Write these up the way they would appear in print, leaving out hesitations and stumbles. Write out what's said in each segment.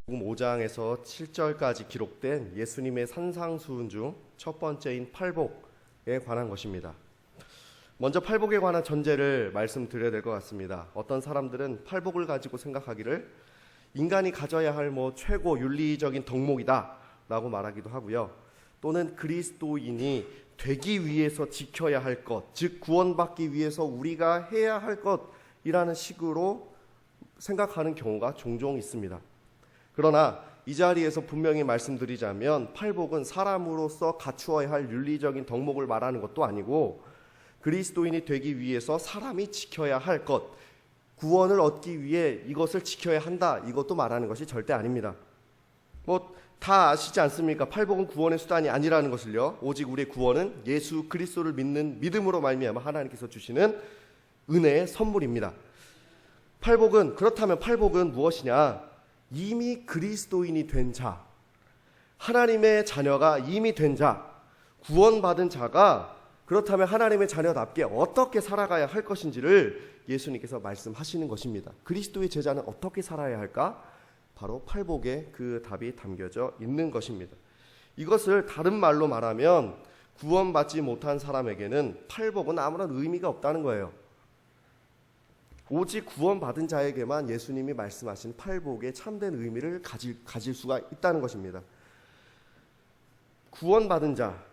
마태복음 5장에서 7절까지 기록된 예수님의 산상수훈 중 첫 번째인 팔복에 관한 것입니다. 먼저 팔복에 관한 전제를 말씀드려야 될 것 같습니다. 어떤 사람들은 팔복을 가지고 생각하기를 인간이 가져야 할 최고 윤리적인 덕목이다 라고 말하기도 하고요. 또는 그리스도인이 되기 위해서 지켜야 할 것, 즉 구원받기 위해서 우리가 해야 할 것이라는 식으로 생각하는 경우가 종종 있습니다. 그러나 이 자리에서 분명히 말씀드리자면 팔복은 사람으로서 갖추어야 할 윤리적인 덕목을 말하는 것도 아니고 그리스도인이 되기 위해서 사람이 지켜야 할 것, 구원을 얻기 위해 이것을 지켜야 한다, 이것도 말하는 것이 절대 아닙니다. 다 아시지 않습니까? 팔복은 구원의 수단이 아니라는 것을요. 오직 우리의 구원은 예수 그리스도를 믿는 믿음으로 말미암아 하나님께서 주시는 은혜의 선물입니다. 그렇다면 팔복은 무엇이냐? 이미 그리스도인이 된 자, 하나님의 자녀가 이미 된 자, 구원받은 자가 그렇다면 하나님의 자녀답게 어떻게 살아가야 할 것인지를 예수님께서 말씀하시는 것입니다. 그리스도의 제자는 어떻게 살아야 할까? 바로 팔복에 그 답이 담겨져 있는 것입니다. 이것을 다른 말로 말하면 구원받지 못한 사람에게는 팔복은 아무런 의미가 없다는 거예요. 오직 구원받은 자에게만 예수님이 말씀하신 팔복의 참된 의미를 가질 수가 있다는 것입니다. 구원받은 자,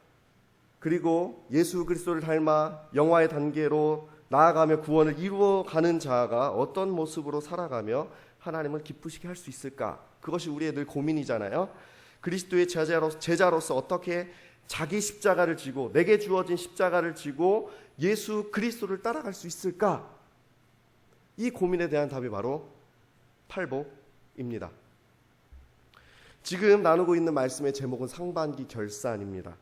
그리고 예수 그리스도를 닮아 영화의 단계로 나아가며 구원을 이루어가는 자가 어떤 모습으로 살아가며 하나님을 기쁘시게 할 수 있을까? 그것이 우리의 늘 고민이잖아요. 그리스도의 제자로서 어떻게 자기 십자가를 지고 내게 주어진 십자가를 지고 예수 그리스도를 따라갈 수 있을까? 이 고민에 대한 답이 바로 팔복입니다. 지금 나누고 있는 말씀의 제목은 상반기 결산입니다.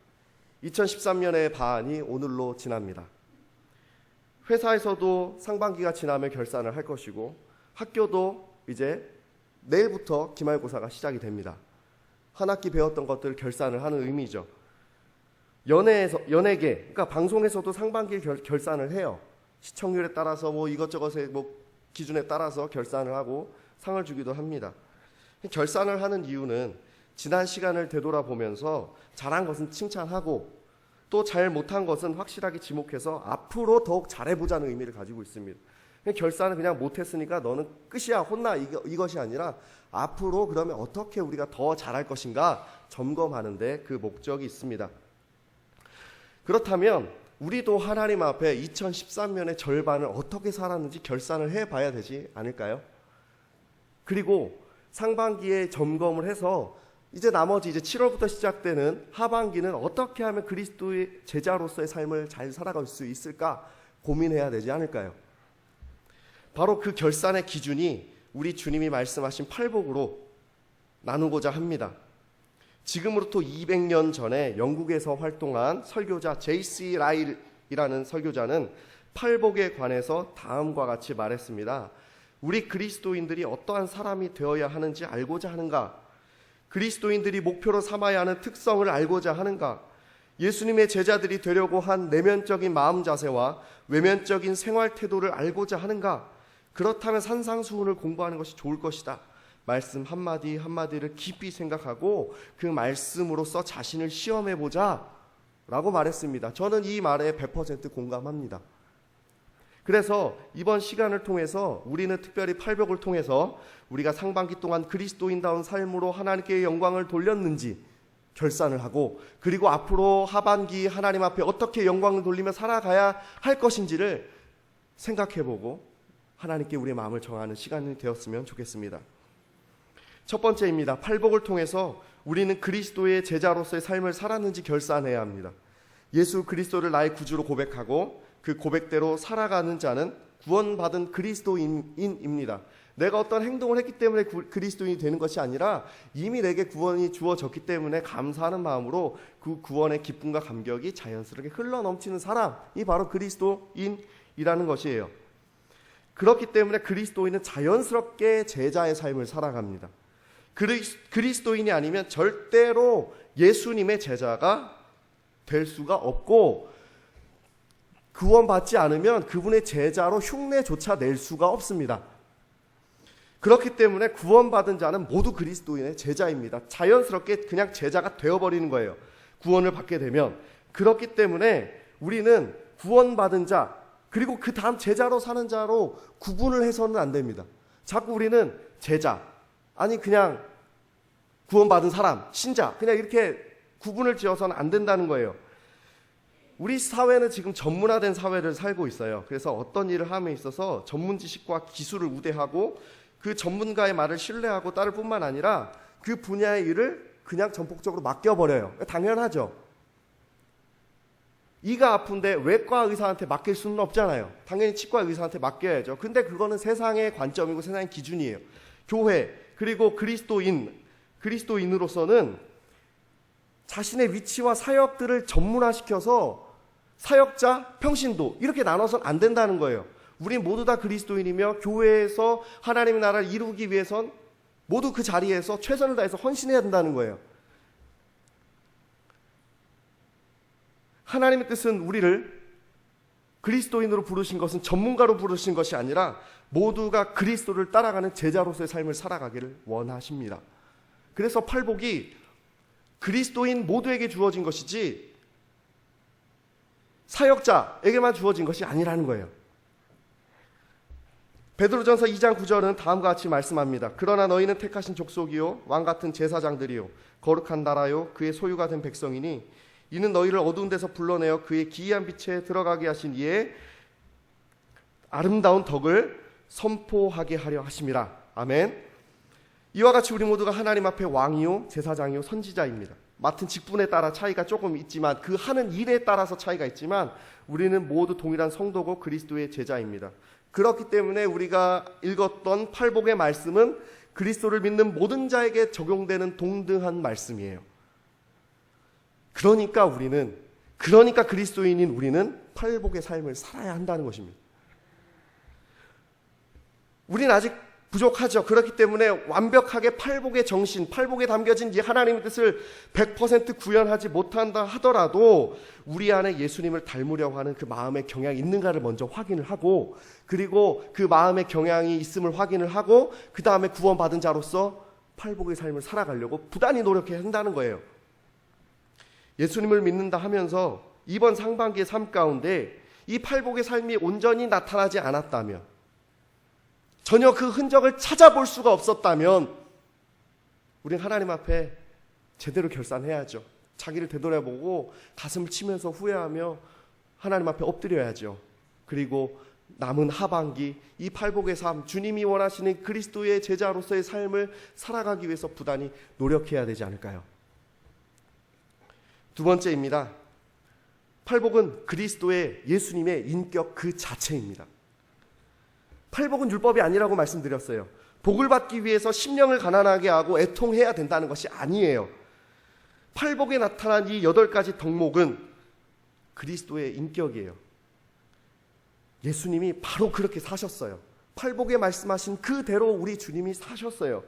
2013년의 반이 오늘로 지납니다. 회사에서도 상반기가 지나면 결산을 할 것이고 학교도 이제 내일부터 기말고사가 시작이 됩니다. 한 학기 배웠던 것들을 결산을 하는 의미죠. 연예계, 그러니까 방송에서도 상반기 결산을 해요. 시청률에 따라서 이것저것의 기준에 따라서 결산을 하고 상을 주기도 합니다. 결산을 하는 이유는 지난 시간을 되돌아보면서 잘한 것은 칭찬하고 또 잘 못한 것은 확실하게 지목해서 앞으로 더욱 잘해보자는 의미를 가지고 있습니다. 결산은 그냥 못했으니까 너는 끝이야, 혼나, 이것이 아니라 앞으로 그러면 어떻게 우리가 더 잘할 것인가 점검하는 데 그 목적이 있습니다. 그렇다면 우리도 하나님 앞에 2013년의 절반을 어떻게 살았는지 결산을 해봐야 되지 않을까요? 그리고 상반기에 점검을 해서 이제 나머지 7월부터 시작되는 하반기는 어떻게 하면 그리스도의 제자로서의 삶을 잘 살아갈 수 있을까 고민해야 되지 않을까요? 바로 그 결산의 기준이 우리 주님이 말씀하신 팔복으로 나누고자 합니다. 지금으로부터 200년 전에 영국에서 활동한 설교자 J.C. 라일이라는 설교자는 팔복에 관해서 다음과 같이 말했습니다. 우리 그리스도인들이 어떠한 사람이 되어야 하는지 알고자 하는가? 그리스도인들이 목표로 삼아야 하는 특성을 알고자 하는가? 예수님의 제자들이 되려고 한 내면적인 마음 자세와 외면적인 생활 태도를 알고자 하는가? 그렇다면 산상수훈을 공부하는 것이 좋을 것이다. 말씀 한마디 한마디를 깊이 생각하고 그 말씀으로써 자신을 시험해보자 라고 말했습니다. 저는 이 말에 100% 공감합니다. 그래서 이번 시간을 통해서 우리는 특별히 팔복을 통해서 우리가 상반기 동안 그리스도인다운 삶으로 하나님께 영광을 돌렸는지 결산을 하고 그리고 앞으로 하반기 하나님 앞에 어떻게 영광을 돌리며 살아가야 할 것인지를 생각해보고 하나님께 우리의 마음을 정하는 시간이 되었으면 좋겠습니다. 첫 번째입니다. 팔복을 통해서 우리는 그리스도의 제자로서의 삶을 살았는지 결산해야 합니다. 예수 그리스도를 나의 구주로 고백하고 그 고백대로 살아가는 자는 구원받은 그리스도인입니다. 내가 어떤 행동을 했기 때문에 그리스도인이 되는 것이 아니라 이미 내게 구원이 주어졌기 때문에 감사하는 마음으로 그 구원의 기쁨과 감격이 자연스럽게 흘러넘치는 사람이 바로 그리스도인이라는 것이에요. 그렇기 때문에 그리스도인은 자연스럽게 제자의 삶을 살아갑니다. 그리스도인이 아니면 절대로 예수님의 제자가 될 수가 없고 구원받지 않으면 그분의 제자로 흉내조차 낼 수가 없습니다. 그렇기 때문에 구원받은 자는 모두 그리스도인의 제자입니다. 자연스럽게 그냥 제자가 되어버리는 거예요. 구원을 받게 되면. 그렇기 때문에 우리는 구원받은 자, 그리고 그 다음 제자로 사는 자로 구분을 해서는 안 됩니다. 자꾸 우리는 제자, 아니 그냥 구원받은 사람, 신자, 그냥 이렇게 구분을 지어서는 안 된다는 거예요. 우리 사회는 지금 전문화된 사회를 살고 있어요. 그래서 어떤 일을 함에 있어서 전문 지식과 기술을 우대하고 그 전문가의 말을 신뢰하고 따를 뿐만 아니라 그 분야의 일을 그냥 전폭적으로 맡겨버려요. 당연하죠. 이가 아픈데 외과 의사한테 맡길 수는 없잖아요. 당연히 치과 의사한테 맡겨야죠. 근데 그거는 세상의 관점이고 세상의 기준이에요. 교회 그리고 그리스도인으로서는 자신의 위치와 사역들을 전문화시켜서 사역자, 평신도 이렇게 나눠서는 안 된다는 거예요. 우리 모두 다 그리스도인이며 교회에서 하나님의 나라를 이루기 위해선 모두 그 자리에서 최선을 다해서 헌신해야 된다는 거예요. 하나님의 뜻은 우리를 그리스도인으로 부르신 것은 전문가로 부르신 것이 아니라 모두가 그리스도를 따라가는 제자로서의 삶을 살아가기를 원하십니다. 그래서 팔복이 그리스도인 모두에게 주어진 것이지 사역자에게만 주어진 것이 아니라는 거예요. 베드로전서 2장 9절은 다음과 같이 말씀합니다. 그러나 너희는 택하신 족속이요 왕같은 제사장들이요 거룩한 나라요 그의 소유가 된 백성이니 이는 너희를 어두운 데서 불러내어 그의 기이한 빛에 들어가게 하신 이의 아름다운 덕을 선포하게 하려 하심이라. 아멘. 이와 같이 우리 모두가 하나님 앞에 왕이요 제사장이요 선지자입니다. 맡은 직분에 따라 차이가 조금 있지만 그 하는 일에 따라서 차이가 있지만 우리는 모두 동일한 성도고 그리스도의 제자입니다. 그렇기 때문에 우리가 읽었던 팔복의 말씀은 그리스도를 믿는 모든 자에게 적용되는 동등한 말씀이에요. 그러니까 그리스도인인 우리는 팔복의 삶을 살아야 한다는 것입니다. 우리는 아직 부족하죠. 그렇기 때문에 완벽하게 팔복의 정신, 팔복에 담겨진 이 하나님의 뜻을 100% 구현하지 못한다 하더라도 우리 안에 예수님을 닮으려고 하는 그 마음의 경향이 있는가를 먼저 확인을 하고 그리고 그 마음의 경향이 있음을 확인을 하고 그 다음에 구원받은 자로서 팔복의 삶을 살아가려고 부단히 노력해야 한다는 거예요. 예수님을 믿는다 하면서 이번 상반기의 삶 가운데 이 팔복의 삶이 온전히 나타나지 않았다면 전혀 그 흔적을 찾아볼 수가 없었다면 우리는 하나님 앞에 제대로 결산해야죠. 자기를 되돌아보고 가슴을 치면서 후회하며 하나님 앞에 엎드려야죠. 그리고 남은 하반기 이 팔복의 삶, 주님이 원하시는 그리스도의 제자로서의 삶을 살아가기 위해서 부단히 노력해야 되지 않을까요? 두 번째입니다. 팔복은 그리스도의 예수님의 인격 그 자체입니다. 팔복은 율법이 아니라고 말씀드렸어요. 복을 받기 위해서 심령을 가난하게 하고 애통해야 된다는 것이 아니에요. 팔복에 나타난 이 8가지 덕목은 그리스도의 인격이에요. 예수님이 바로 그렇게 사셨어요. 팔복에 말씀하신 그대로 우리 주님이 사셨어요.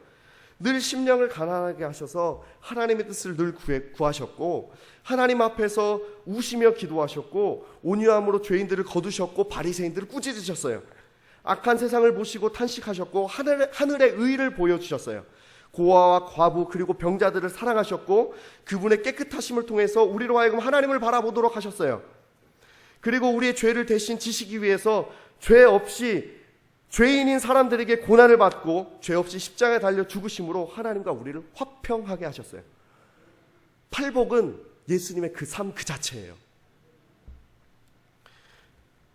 늘 심령을 가난하게 하셔서 하나님의 뜻을 늘 구하셨고 하나님 앞에서 우시며 기도하셨고 온유함으로 죄인들을 거두셨고 바리새인들을 꾸짖으셨어요. 악한 세상을 보시고 탄식하셨고 하늘의 의를 보여주셨어요. 고아와 과부 그리고 병자들을 사랑하셨고 그분의 깨끗하심을 통해서 우리로 하여금 하나님을 바라보도록 하셨어요. 그리고 우리의 죄를 대신 지시기 위해서 죄 없이 죄인인 사람들에게 고난을 받고 죄 없이 십자가에 달려 죽으심으로 하나님과 우리를 화평하게 하셨어요. 팔복은 예수님의 그 삶 그 자체예요.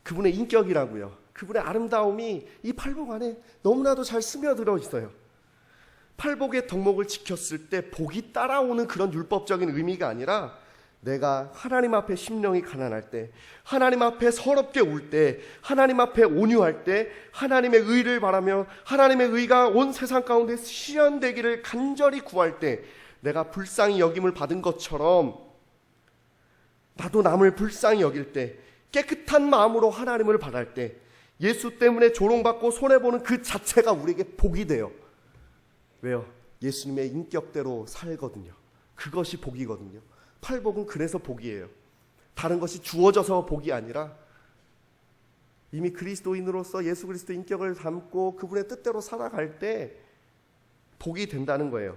그분의 인격이라고요. 그분의 아름다움이 이 팔복 안에 너무나도 잘 스며들어 있어요. 팔복의 덕목을 지켰을 때 복이 따라오는 그런 율법적인 의미가 아니라 내가 하나님 앞에 심령이 가난할 때, 하나님 앞에 서럽게 울 때, 하나님 앞에 온유할 때, 하나님의 의를 바라며 하나님의 의가 온 세상 가운데 실현되기를 간절히 구할 때 내가 불쌍히 여김을 받은 것처럼 나도 남을 불쌍히 여길 때, 깨끗한 마음으로 하나님을 바랄 때 예수 때문에 조롱받고 손해보는 그 자체가 우리에게 복이 돼요. 왜요? 예수님의 인격대로 살거든요. 그것이 복이거든요. 팔복은 그래서 복이에요. 다른 것이 주어져서 복이 아니라 이미 그리스도인으로서 예수 그리스도 인격을 담고 그분의 뜻대로 살아갈 때 복이 된다는 거예요.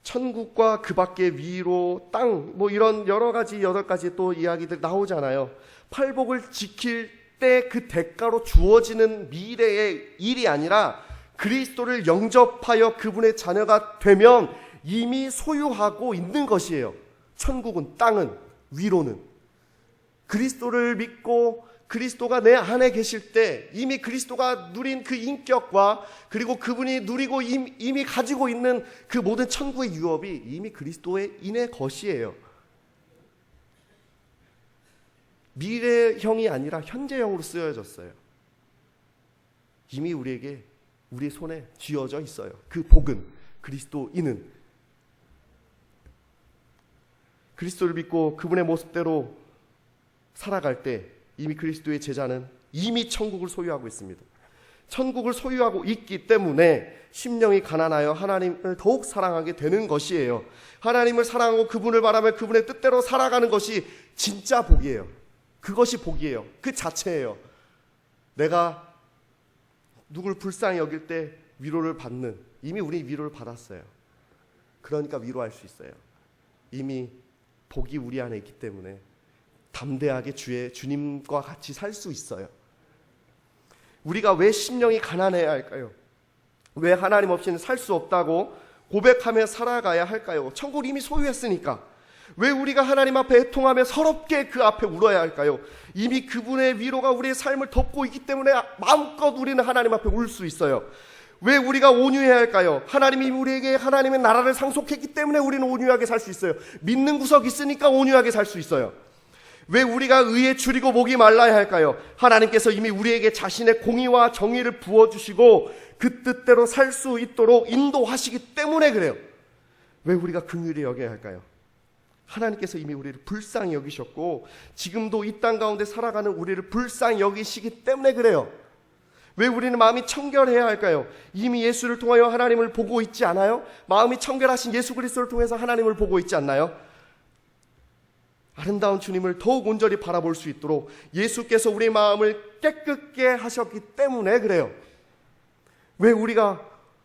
천국과 그 밖의 위로, 땅, 이런 여러 가지 8가지 또 이야기들 나오잖아요. 팔복을 지킬 때 그 대가로 주어지는 미래의 일이 아니라 그리스도를 영접하여 그분의 자녀가 되면 이미 소유하고 있는 것이에요. 천국은, 땅은, 위로는. 그리스도를 믿고 그리스도가 내 안에 계실 때 이미 그리스도가 누린 그 인격과 그리고 그분이 누리고 이미 가지고 있는 그 모든 천국의 유업이 이미 그리스도의 인의 것이에요. 미래형이 아니라 현재형으로 쓰여졌어요. 이미 우리에게, 우리 손에 쥐어져 있어요. 그 복은, 그리스도인은. 그리스도를 믿고 그분의 모습대로 살아갈 때 이미 그리스도의 제자는 이미 천국을 소유하고 있습니다. 천국을 소유하고 있기 때문에 심령이 가난하여 하나님을 더욱 사랑하게 되는 것이에요. 하나님을 사랑하고 그분을 바라며 그분의 뜻대로 살아가는 것이 진짜 복이에요. 그것이 복이에요. 그 자체예요. 내가 누굴 불쌍히 여길 때 위로를 받는, 이미 우리 위로를 받았어요. 그러니까 위로할 수 있어요. 이미 복이 우리 안에 있기 때문에 담대하게 주님과 같이 살 수 있어요. 우리가 왜 심령이 가난해야 할까요? 왜 하나님 없이는 살 수 없다고 고백하며 살아가야 할까요? 천국을 이미 소유했으니까. 왜 우리가 하나님 앞에 애통하며 서럽게 그 앞에 울어야 할까요? 이미 그분의 위로가 우리의 삶을 덮고 있기 때문에 마음껏 우리는 하나님 앞에 울 수 있어요. 왜 우리가 온유해야 할까요? 하나님이 우리에게 하나님의 나라를 상속했기 때문에 우리는 온유하게 살 수 있어요. 믿는 구석이 있으니까 온유하게 살 수 있어요. 왜 우리가 의에 줄이고 목이 말라야 할까요? 하나님께서 이미 우리에게 자신의 공의와 정의를 부어주시고 그 뜻대로 살 수 있도록 인도하시기 때문에 그래요. 왜 우리가 긍휼히 여겨야 할까요? 하나님께서 이미 우리를 불쌍히 여기셨고 지금도 이 땅 가운데 살아가는 우리를 불쌍히 여기시기 때문에 그래요. 왜 우리는 마음이 청결해야 할까요? 이미 예수를 통하여 하나님을 보고 있지 않아요? 마음이 청결하신 예수 그리스도를 통해서 하나님을 보고 있지 않나요? 아름다운 주님을 더욱 온전히 바라볼 수 있도록 예수께서 우리 마음을 깨끗게 하셨기 때문에 그래요. 왜 우리가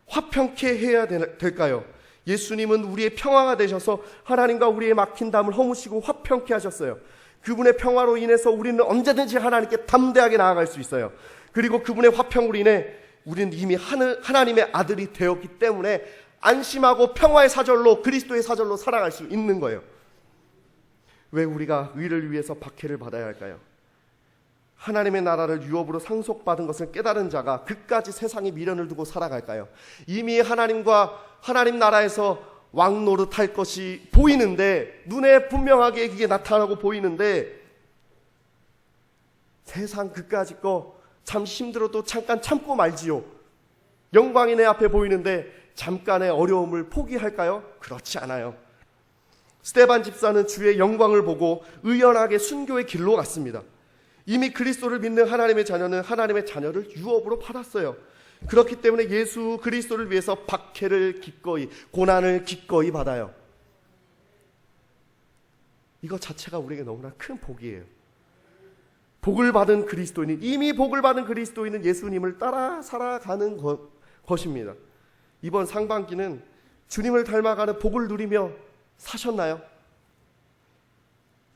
화평케 해야 될까요? 예수님은 우리의 평화가 되셔서 하나님과 우리의 막힌 담을 허무시고 화평케 하셨어요. 그분의 평화로 인해서 우리는 언제든지 하나님께 담대하게 나아갈 수 있어요. 그리고 그분의 화평으로 인해 우리는 이미 하나님의 아들이 되었기 때문에 안심하고 평화의 사절로, 그리스도의 사절로 살아갈 수 있는 거예요. 왜 우리가 의를 위해서 박해를 받아야 할까요? 하나님의 나라를 유업으로 상속받은 것을 깨달은 자가 그까지 세상에 미련을 두고 살아갈까요? 이미 하나님 나라에서 왕 노릇할 것이 보이는데, 눈에 분명하게 그게 나타나고 보이는데 세상 그까짓 거 참 힘들어도 잠깐 참고 말지요. 영광이 내 앞에 보이는데 잠깐의 어려움을 포기할까요? 그렇지 않아요. 스데반 집사는 주의 영광을 보고 의연하게 순교의 길로 갔습니다. 이미 그리스도를 믿는 하나님의 자녀는 하나님의 자녀를 유업으로 받았어요. 그렇기 때문에 예수 그리스도를 위해서 박해를 기꺼이, 고난을 기꺼이 받아요. 이거 자체가 우리에게 너무나 큰 복이에요. 복을 받은 그리스도인은, 이미 복을 받은 그리스도인은 예수님을 따라 살아가는 것입니다. 이번 상반기는 주님을 닮아가는 복을 누리며 사셨나요?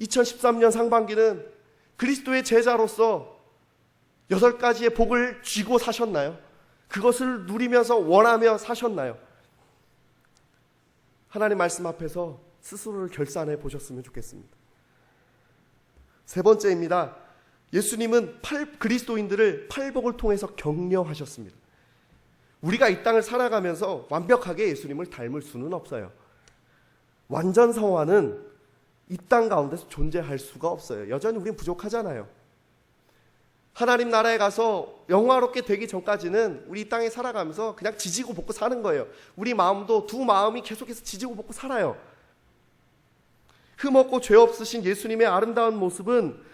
2013년 상반기는 그리스도의 제자로서 8가지의 복을 쥐고 사셨나요? 그것을 누리면서 원하며 사셨나요? 하나님 말씀 앞에서 스스로를 결산해 보셨으면 좋겠습니다. 세 번째입니다. 예수님은 그리스도인들을 팔복을 통해서 격려하셨습니다. 우리가 이 땅을 살아가면서 완벽하게 예수님을 닮을 수는 없어요. 완전 성화는 이 땅 가운데서 존재할 수가 없어요. 여전히 우린 부족하잖아요. 하나님 나라에 가서 영화롭게 되기 전까지는 우리 이 땅에 살아가면서 그냥 지지고 볶고 사는 거예요. 우리 마음도 두 마음이 계속해서 지지고 볶고 살아요. 흠없고 죄 없으신 예수님의 아름다운 모습은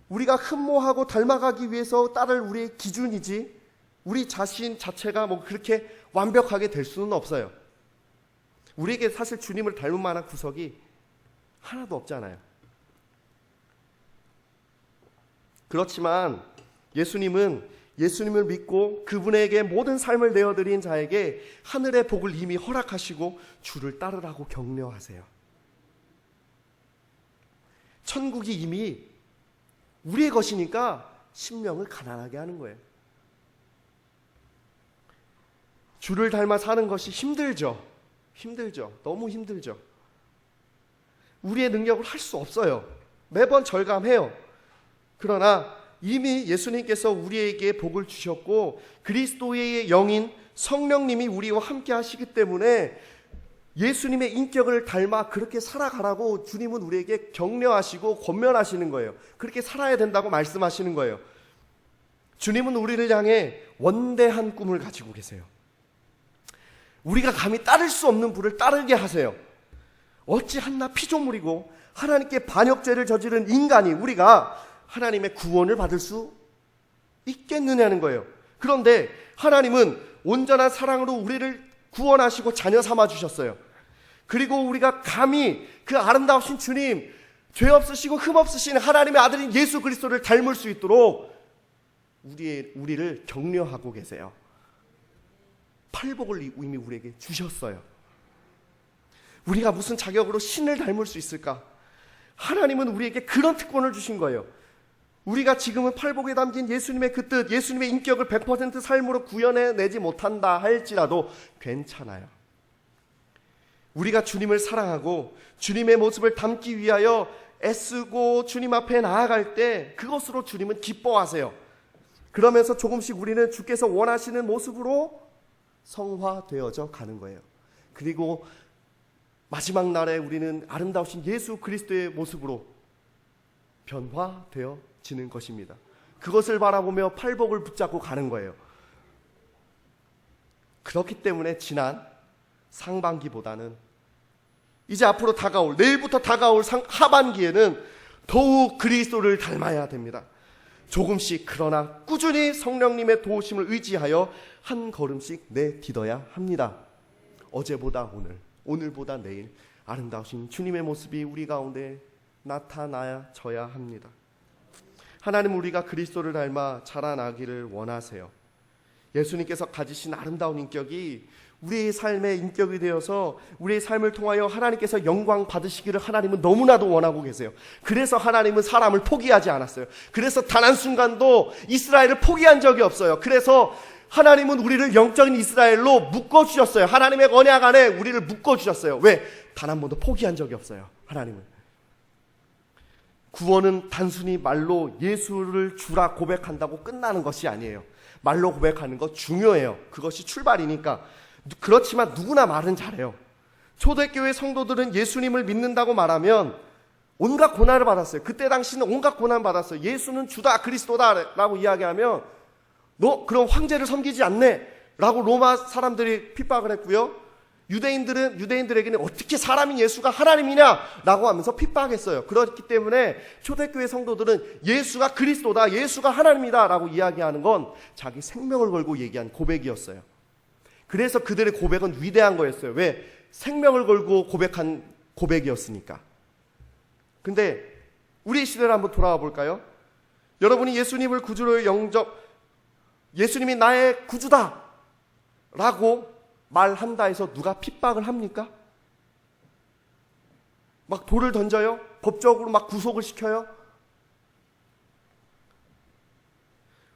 우리가 흠모하고 닮아가기 위해서 따를 우리의 기준이지 우리 자신 자체가 그렇게 완벽하게 될 수는 없어요. 우리에게 사실 주님을 닮을 만한 구석이 하나도 없잖아요. 그렇지만 예수님을 믿고 그분에게 모든 삶을 내어드린 자에게 하늘의 복을 이미 허락하시고 주를 따르라고 격려하세요. 천국이 이미 우리의 것이니까 심령을 가난하게 하는 거예요. 주를 닮아 사는 것이 힘들죠. 너무 힘들죠. 우리의 능력으로 할 수 없어요. 매번 절감해요. 그러나 이미 예수님께서 우리에게 복을 주셨고 그리스도의 영인 성령님이 우리와 함께 하시기 때문에 예수님의 인격을 닮아 그렇게 살아가라고 주님은 우리에게 격려하시고 권면하시는 거예요. 그렇게 살아야 된다고 말씀하시는 거예요. 주님은 우리를 향해 원대한 꿈을 가지고 계세요. 우리가 감히 따를 수 없는 불을 따르게 하세요. 어찌 한낱 피조물이고 하나님께 반역죄를 저지른 인간이 우리가 하나님의 구원을 받을 수 있겠느냐는 거예요. 그런데 하나님은 온전한 사랑으로 우리를 구원하시고 자녀 삼아 주셨어요. 그리고 우리가 감히 그 아름다우신 주님, 죄 없으시고 흠 없으신 하나님의 아들인 예수 그리스도를 닮을 수 있도록 우리를 격려하고 계세요. 팔복을 이미 우리에게 주셨어요. 우리가 무슨 자격으로 신을 닮을 수 있을까? 하나님은 우리에게 그런 특권을 주신 거예요. 우리가 지금은 팔복에 담긴 예수님의 그 뜻, 예수님의 인격을 100% 삶으로 구현해내지 못한다 할지라도 괜찮아요. 우리가 주님을 사랑하고 주님의 모습을 담기 위하여 애쓰고 주님 앞에 나아갈 때 그것으로 주님은 기뻐하세요. 그러면서 조금씩 우리는 주께서 원하시는 모습으로 성화되어져 가는 거예요. 그리고 마지막 날에 우리는 아름다우신 예수 그리스도의 모습으로 변화되어지는 것입니다. 그것을 바라보며 팔복을 붙잡고 가는 거예요. 그렇기 때문에 지난 상반기보다는 이제 앞으로 다가올, 내일부터 다가올 하반기에는 더욱 그리스도를 닮아야 됩니다. 조금씩 그러나 꾸준히 성령님의 도우심을 의지하여 한 걸음씩 내딛어야 합니다. 어제보다 오늘, 오늘보다 내일 아름다우신 주님의 모습이 우리 가운데 나타나져야 합니다. 하나님, 우리가 그리스도를 닮아 자라나기를 원하세요. 예수님께서 가지신 아름다운 인격이 우리의 삶의 인격이 되어서 우리의 삶을 통하여 하나님께서 영광 받으시기를 하나님은 너무나도 원하고 계세요. 그래서 하나님은 사람을 포기하지 않았어요. 그래서 단 한순간도 이스라엘을 포기한 적이 없어요. 그래서 하나님은 우리를 영적인 이스라엘로 묶어주셨어요. 하나님의 언약 안에 우리를 묶어주셨어요. 왜? 단 한 번도 포기한 적이 없어요. 하나님은. 구원은 단순히 말로 예수를 주라 고백한다고 끝나는 것이 아니에요. 말로 고백하는 거 중요해요. 그것이 출발이니까. 그렇지만 누구나 말은 잘해요. 초대교회 성도들은 예수님을 믿는다고 말하면 온갖 고난을 받았어요. 그때 당시는 온갖 고난 받았어요. 예수는 주다 그리스도다 라고 이야기하면 너 그럼 황제를 섬기지 않네 라고 로마 사람들이 핍박을 했고요. 유대인들에게는 어떻게 사람인 예수가 하나님이냐 라고 하면서 핍박했어요. 그렇기 때문에 초대교회 성도들은 예수가 그리스도다, 예수가 하나님이다 라고 이야기하는 건 자기 생명을 걸고 얘기한 고백이었어요. 그래서 그들의 고백은 위대한 거였어요. 왜? 생명을 걸고 고백한 고백이었으니까. 근데 우리 시대를 한번 돌아와 볼까요? 여러분이 예수님을 구주로 예수님이 나의 구주다 라고 말한다 해서 누가 핍박을 합니까? 막 돌을 던져요? 법적으로 막 구속을 시켜요?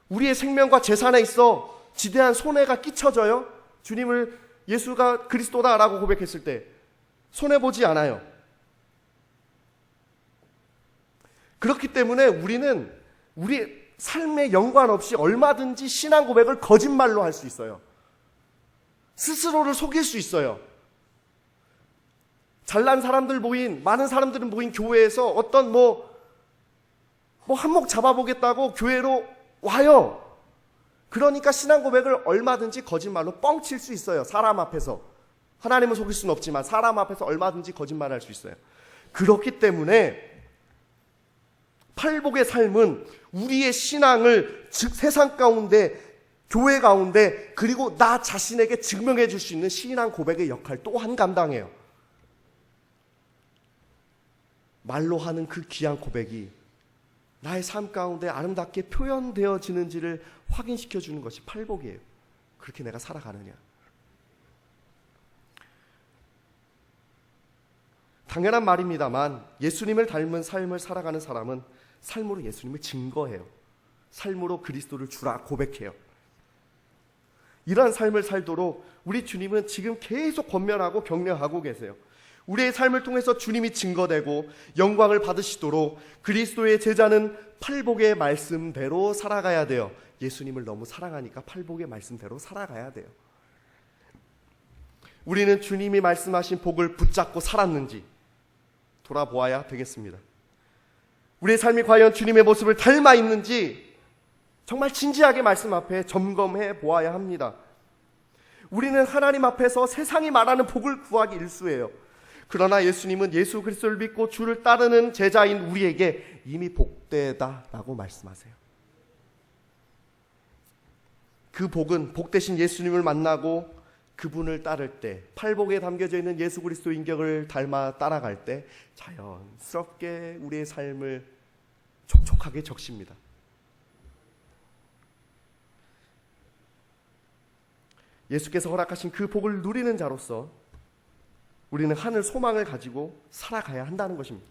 우리의 생명과 재산에 있어 지대한 손해가 끼쳐져요? 주님을 예수가 그리스도다라고 고백했을 때 손해보지 않아요. 그렇기 때문에 우리는 우리 삶에 연관 없이 얼마든지 신앙 고백을 거짓말로 할 수 있어요. 스스로를 속일 수 있어요. 잘난 사람들 모인, 많은 사람들은 모인 교회에서 어떤 한몫 잡아보겠다고 교회로 와요. 그러니까 신앙 고백을 얼마든지 거짓말로 뻥칠 수 있어요. 사람 앞에서. 하나님은 속일 수는 없지만 사람 앞에서 얼마든지 거짓말할 수 있어요. 그렇기 때문에 팔복의 삶은 우리의 신앙을 즉 세상 가운데, 교회 가운데, 그리고 나 자신에게 증명해 줄 수 있는 신앙 고백의 역할 또한 감당해요. 말로 하는 그 귀한 고백이 나의 삶 가운데 아름답게 표현되어지는지를 확인시켜 주는 것이 팔복이에요. 그렇게 내가 살아가느냐. 당연한 말입니다만 예수님을 닮은 삶을 살아가는 사람은 삶으로 예수님을 증거해요. 삶으로 그리스도를 주라 고백해요. 이러한 삶을 살도록 우리 주님은 지금 계속 권면하고 격려하고 계세요. 우리의 삶을 통해서 주님이 증거되고 영광을 받으시도록 그리스도의 제자는 팔복의 말씀대로 살아가야 돼요. 예수님을 너무 사랑하니까 팔복의 말씀대로 살아가야 돼요. 우리는 주님이 말씀하신 복을 붙잡고 살았는지 돌아보아야 되겠습니다. 우리의 삶이 과연 주님의 모습을 닮아 있는지 정말 진지하게 말씀 앞에 점검해 보아야 합니다. 우리는 하나님 앞에서 세상이 말하는 복을 구하기 일쑤예요. 그러나 예수님은 예수 그리스도를 믿고 주를 따르는 제자인 우리에게 이미 복되다라고 말씀하세요. 그 복은 복 대신 예수님을 만나고 그분을 따를 때, 팔복에 담겨져 있는 예수 그리스도 인격을 닮아 따라갈 때 자연스럽게 우리의 삶을 촉촉하게 적십니다. 예수께서 허락하신 그 복을 누리는 자로서 우리는 하늘 소망을 가지고 살아가야 한다는 것입니다.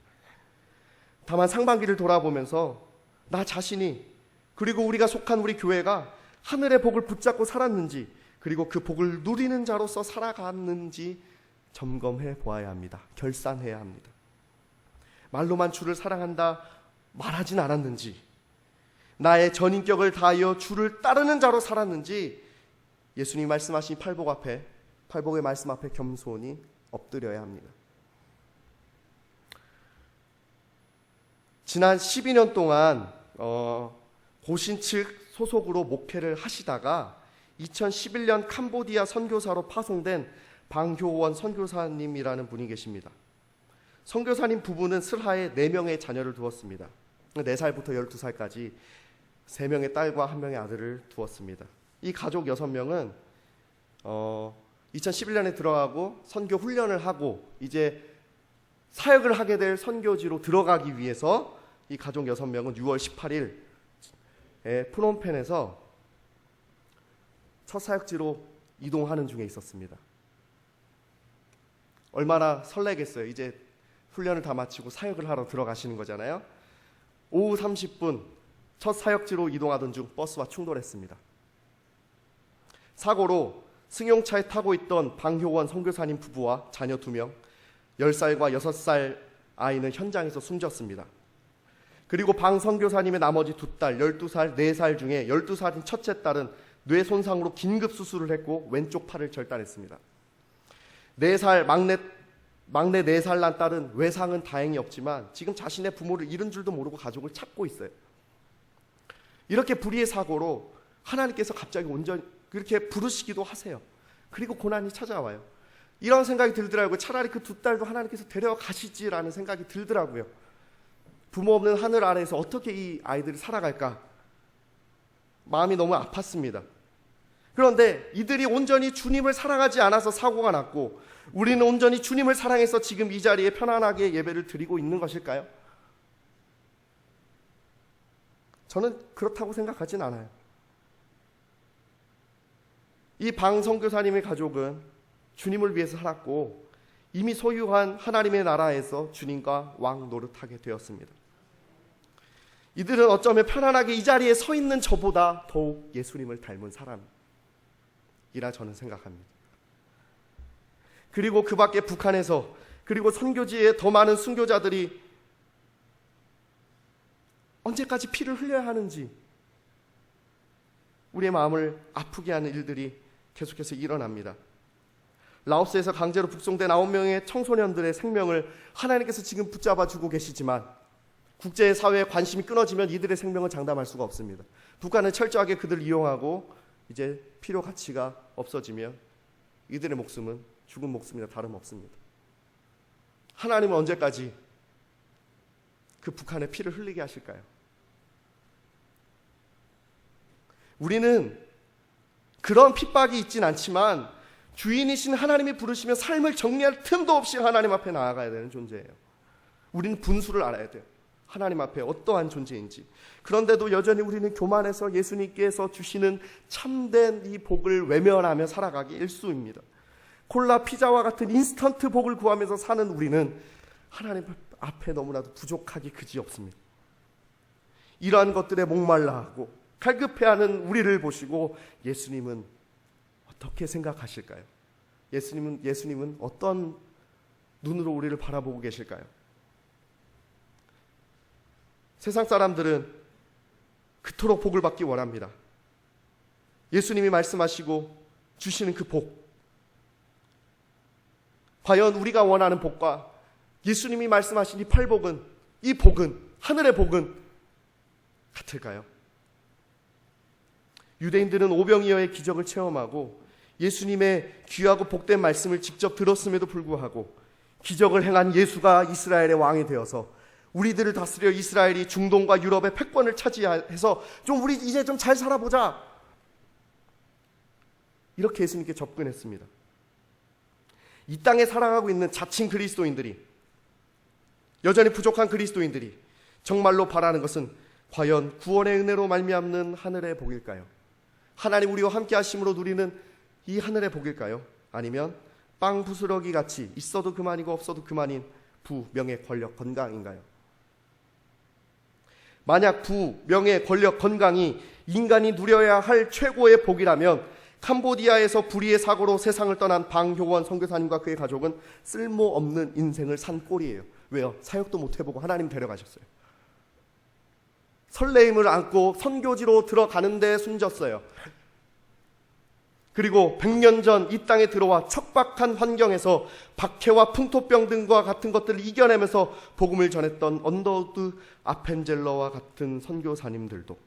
다만 상반기를 돌아보면서 나 자신이 그리고 우리가 속한 우리 교회가 하늘의 복을 붙잡고 살았는지 그리고 그 복을 누리는 자로서 살아갔는지 점검해 보아야 합니다. 결산해야 합니다. 말로만 주를 사랑한다 말하진 않았는지, 나의 전인격을 다하여 주를 따르는 자로 살았는지 예수님이 말씀하신 팔복의 말씀 앞에 겸손히 엎드려야 합니다. 지난 12년 동안 고신 측 소속으로 목회를 하시다가 2011년 캄보디아 선교사로 파송된 방효원 선교사님이라는 분이 계십니다. 선교사님 부부는 슬하에 4명의 자녀를 두었습니다. 4살부터 12살까지 3명의 딸과 1명의 아들을 두었습니다. 이 가족 6명은 2011년에 들어가고 선교 훈련을 하고 이제 사역을 하게 될 선교지로 들어가기 위해서 이 가족 6명은 6월 18일 프놈펜에서 첫 사역지로 이동하는 중에 있었습니다. 얼마나 설레겠어요. 이제 훈련을 다 마치고 사역을 하러 들어가시는 거잖아요. 오후 30분 첫 사역지로 이동하던 중 버스와 충돌했습니다. 사고로 승용차에 타고 있던 방효원 선교사님 부부와 자녀 2명, 10살과 6살 아이는 현장에서 숨졌습니다. 그리고 방 선교사님의 나머지 2딸, 12살, 4살 중에 12살인 첫째 딸은 뇌 손상으로 긴급 수술을 했고 왼쪽 팔을 절단했습니다. 4살 막내 4살 난 딸은 외상은 다행히 없지만 지금 자신의 부모를 잃은 줄도 모르고 가족을 찾고 있어요. 이렇게 불의의 사고로 하나님께서 갑자기 온전히 그렇게 부르시기도 하세요. 그리고 고난이 찾아와요. 이런 생각이 들더라고요. 차라리 그 2딸도 하나님께서 데려가시지라는 생각이 들더라고요. 부모 없는 하늘 아래에서 어떻게 이 아이들이 살아갈까? 마음이 너무 아팠습니다. 그런데 이들이 온전히 주님을 사랑하지 않아서 사고가 났고 우리는 온전히 주님을 사랑해서 지금 이 자리에 편안하게 예배를 드리고 있는 것일까요? 저는 그렇다고 생각하진 않아요. 이 방 선교사님의 가족은 주님을 위해서 살았고 이미 소유한 하나님의 나라에서 주님과 왕 노릇하게 되었습니다. 이들은 어쩌면 편안하게 이 자리에 서 있는 저보다 더욱 예수님을 닮은 사람이라 저는 생각합니다. 그리고 그 밖에 북한에서 그리고 선교지에 더 많은 순교자들이 언제까지 피를 흘려야 하는지 우리의 마음을 아프게 하는 일들이 계속해서 일어납니다. 라오스에서 강제로 북송된 9명의 청소년들의 생명을 하나님께서 지금 붙잡아 주고 계시지만 국제사회의 관심이 끊어지면 이들의 생명을 장담할 수가 없습니다. 북한은 철저하게 그들을 이용하고 이제 필요 가치가 없어지면 이들의 목숨은 죽은 목숨이나 다름없습니다. 하나님은 언제까지 그 북한의 피를 흘리게 하실까요? 우리는 그런 핍박이 있진 않지만 주인이신 하나님이 부르시면 삶을 정리할 틈도 없이 하나님 앞에 나아가야 되는 존재예요. 우리는 분수를 알아야 돼요. 하나님 앞에 어떠한 존재인지. 그런데도 여전히 우리는 교만해서 예수님께서 주시는 참된 이 복을 외면하며 살아가기 일쑤입니다. 콜라, 피자와 같은 인스턴트 복을 구하면서 사는 우리는 하나님 앞에 너무나도 부족하기 그지없습니다. 이러한 것들에 목말라하고 갈급해하는 우리를 보시고 예수님은 어떻게 생각하실까요? 예수님은 어떤 눈으로 우리를 바라보고 계실까요? 세상 사람들은 그토록 복을 받기 원합니다. 예수님이 말씀하시고 주시는 그 복, 과연 우리가 원하는 복과 예수님이 말씀하신 이 팔복은, 이 복은, 하늘의 복은 같을까요? 유대인들은 오병이어의 기적을 체험하고 예수님의 귀하고 복된 말씀을 직접 들었음에도 불구하고 기적을 행한 예수가 이스라엘의 왕이 되어서 우리들을 다스려 이스라엘이 중동과 유럽의 패권을 차지해서 좀 우리 이제 좀 잘 살아보자, 이렇게 예수님께 접근했습니다. 이 땅에 살아가고 있는 자칭 그리스도인들이, 여전히 부족한 그리스도인들이 정말로 바라는 것은 과연 구원의 은혜로 말미암는 하늘의 복일까요? 하나님 우리와 함께 하심으로 누리는 이 하늘의 복일까요? 아니면 빵 부스러기 같이 있어도 그만이고 없어도 그만인 부, 명예, 권력, 건강인가요? 만약 부, 명예, 권력, 건강이 인간이 누려야 할 최고의 복이라면 캄보디아에서 불의의 사고로 세상을 떠난 방효원 선교사님과 그의 가족은 쓸모없는 인생을 산 꼴이에요. 왜요? 사역도 못 해보고 하나님 데려가셨어요. 설레임을 안고 선교지로 들어가는데 숨졌어요. 그리고 100년 전 이 땅에 들어와 척박한 환경에서 박해와 풍토병 등과 같은 것들을 이겨내면서 복음을 전했던 언더우드 아펜젤러와 같은 선교사님들도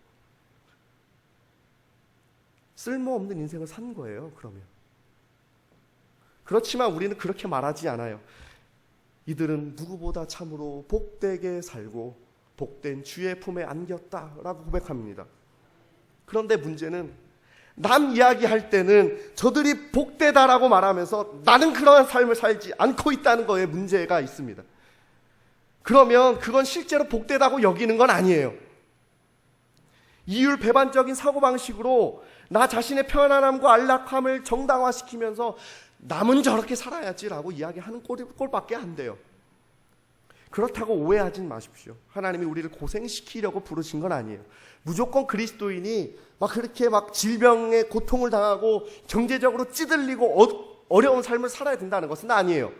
쓸모없는 인생을 산 거예요. 그러면 그렇지만 우리는 그렇게 말하지 않아요. 이들은 누구보다 참으로 복되게 살고 복된 주의 품에 안겼다라고 고백합니다. 그런데 문제는 남 이야기할 때는 저들이 복되다라고 말하면서 나는 그러한 삶을 살지 않고 있다는 거에 문제가 있습니다. 그러면 그건 실제로 복되다고 여기는 건 아니에요. 이율 배반적인 사고방식으로 나 자신의 편안함과 안락함을 정당화시키면서 남은 저렇게 살아야지라고 이야기하는 꼴밖에 안 돼요. 그렇다고 오해하진 마십시오. 하나님이 우리를 고생시키려고 부르신 건 아니에요. 무조건 그리스도인이 막 그렇게 막 질병에 고통을 당하고 경제적으로 찌들리고 어려운 삶을 살아야 된다는 것은 아니에요.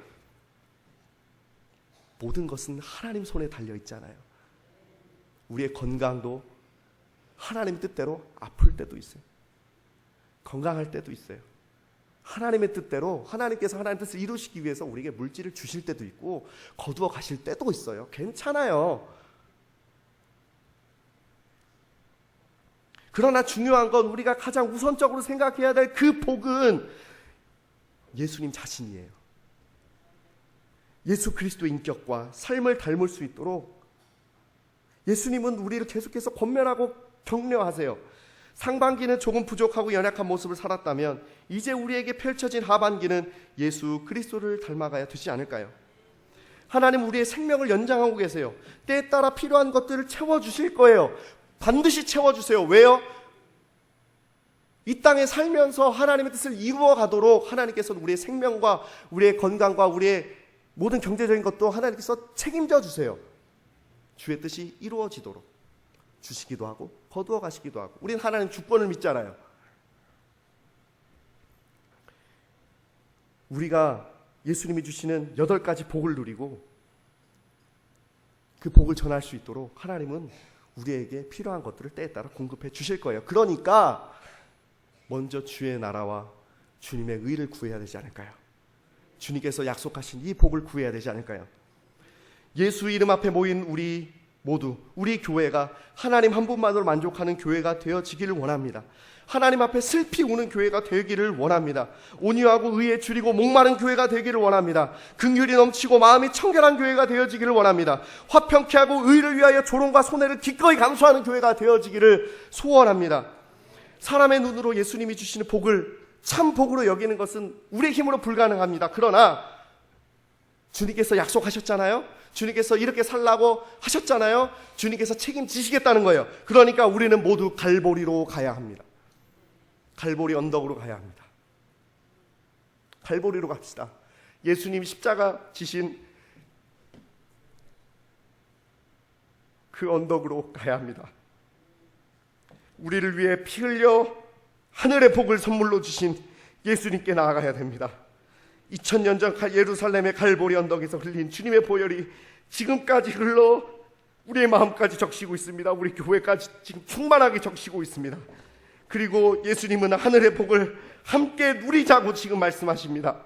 모든 것은 하나님 손에 달려 있잖아요. 우리의 건강도 하나님 뜻대로 아플 때도 있어요. 건강할 때도 있어요. 하나님의 뜻대로 하나님께서 하나님의 뜻을 이루시기 위해서 우리에게 물질을 주실 때도 있고 거두어 가실 때도 있어요. 괜찮아요. 그러나 중요한 건 우리가 가장 우선적으로 생각해야 될 그 복은 예수님 자신이에요. 예수 그리스도의 인격과 삶을 닮을 수 있도록 예수님은 우리를 계속해서 권면하고 격려하세요. 상반기는 조금 부족하고 연약한 모습을 살았다면 이제 우리에게 펼쳐진 하반기는 예수 그리스도를 닮아가야 되지 않을까요? 하나님 우리의 생명을 연장하고 계세요. 때에 따라 필요한 것들을 채워주실 거예요. 반드시 채워주세요. 왜요? 이 땅에 살면서 하나님의 뜻을 이루어 가도록 하나님께서는 우리의 생명과 우리의 건강과 우리의 모든 경제적인 것도 하나님께서 책임져 주세요. 주의 뜻이 이루어지도록 주시기도 하고 거두어 가시기도 하고. 우리는 하나님 주권을 믿잖아요. 우리가 예수님이 주시는 8가지 복을 누리고 그 복을 전할 수 있도록 하나님은 우리에게 필요한 것들을 때에 따라 공급해 주실 거예요. 그러니까 먼저 주의 나라와 주님의 의를 구해야 되지 않을까요? 주님께서 약속하신 이 복을 구해야 되지 않을까요? 예수 이름 앞에 모인 우리 모두, 우리 교회가 하나님 한 분만으로 만족하는 교회가 되어지기를 원합니다. 하나님 앞에 슬피 우는 교회가 되기를 원합니다. 온유하고 의에 줄이고 목마른 교회가 되기를 원합니다. 긍휼이 넘치고 마음이 청결한 교회가 되어지기를 원합니다. 화평케 하고 의를 위하여 조롱과 손해를 기꺼이 감수하는 교회가 되어지기를 소원합니다. 사람의 눈으로 예수님이 주시는 복을 참 복으로 여기는 것은 우리의 힘으로 불가능합니다. 그러나 주님께서 약속하셨잖아요. 주님께서 이렇게 살라고 하셨잖아요. 주님께서 책임지시겠다는 거예요. 그러니까 우리는 모두 갈보리로 가야 합니다. 갈보리 언덕으로 가야 합니다. 갈보리로 갑시다. 예수님이 십자가 지신 그 언덕으로 가야 합니다. 우리를 위해 피 흘려 하늘의 복을 선물로 주신 예수님께 나아가야 됩니다. 2000년 전 예루살렘의 갈보리 언덕에서 흘린 주님의 보혈이 지금까지 흘러 우리의 마음까지 적시고 있습니다. 우리 교회까지 지금 충만하게 적시고 있습니다. 그리고 예수님은 하늘의 복을 함께 누리자고 지금 말씀하십니다.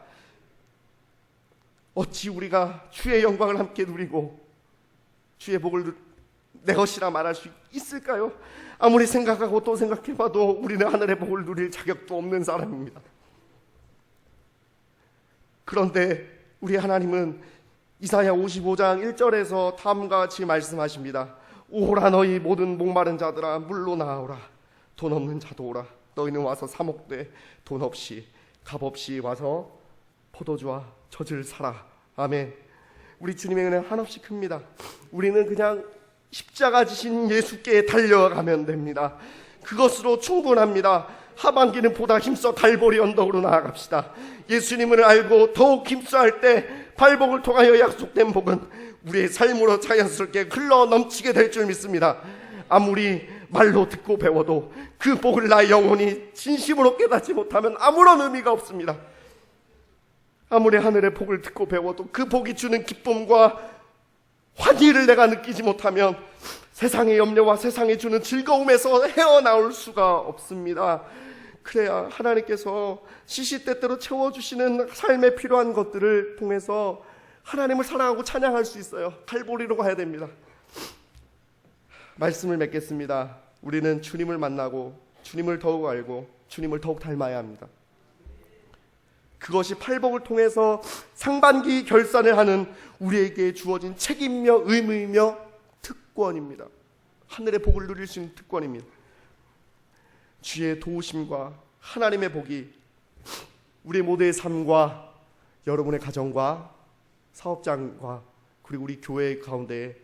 어찌 우리가 주의 영광을 함께 누리고 주의 복을 내 것이라 말할 수 있을까요? 아무리 생각하고 또 생각해봐도 우리는 하늘의 복을 누릴 자격도 없는 사람입니다. 그런데 우리 하나님은 이사야 55장 1절에서 다음과 같이 말씀하십니다. 오라 너희 모든 목마른 자들아 물로 나오라. 돈 없는 자도 오라. 너희는 와서 사 먹되 돈 없이 값 없이 와서 포도주와 젖을 사라. 아멘. 우리 주님의 은혜는 한없이 큽니다. 우리는 그냥 십자가 지신 예수께 달려가면 됩니다. 그것으로 충분합니다. 하반기는 보다 힘써 갈보리 언덕으로 나아갑시다. 예수님을 알고 더욱 힘써할 때 발복을 통하여 약속된 복은 우리의 삶으로 자연스럽게 흘러 넘치게 될 줄 믿습니다. 아무리 말로 듣고 배워도 그 복을 나의 영혼이 진심으로 깨닫지 못하면 아무런 의미가 없습니다. 아무리 하늘의 복을 듣고 배워도 그 복이 주는 기쁨과 환희를 내가 느끼지 못하면 세상의 염려와 세상이 주는 즐거움에서 헤어나올 수가 없습니다. 그래야 하나님께서 시시때때로 채워주시는 삶에 필요한 것들을 통해서 하나님을 사랑하고 찬양할 수 있어요. 갈보리로 가야 됩니다. 말씀을 맺겠습니다. 우리는 주님을 만나고 주님을 더욱 알고 주님을 더욱 닮아야 합니다. 그것이 팔복을 통해서 상반기 결산을 하는 우리에게 주어진 책임이며 의무이며 특권입니다. 하늘의 복을 누릴 수 있는 특권입니다. 주의 도우심과 하나님의 복이 우리 모두의 삶과 여러분의 가정과 사업장과 그리고 우리 교회 가운데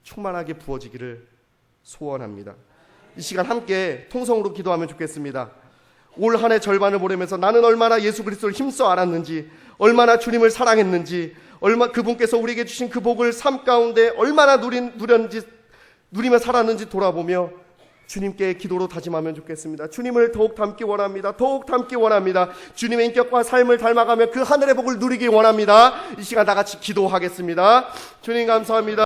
충만하게 부어지기를 소원합니다. 이 시간 함께 통성으로 기도하면 좋겠습니다. 올 한 해 절반을 보내면서 나는 얼마나 예수 그리스도를 힘써 알았는지, 얼마나 주님을 사랑했는지, 그분께서 우리에게 주신 그 복을 삶 가운데 얼마나 누리며 살았는지 돌아보며 주님께 기도로 다짐하면 좋겠습니다. 주님을 더욱 닮기 원합니다. 더욱 닮기 원합니다. 주님의 인격과 삶을 닮아가며 그 하늘의 복을 누리기 원합니다. 이 시간 다 같이 기도하겠습니다. 주님 감사합니다.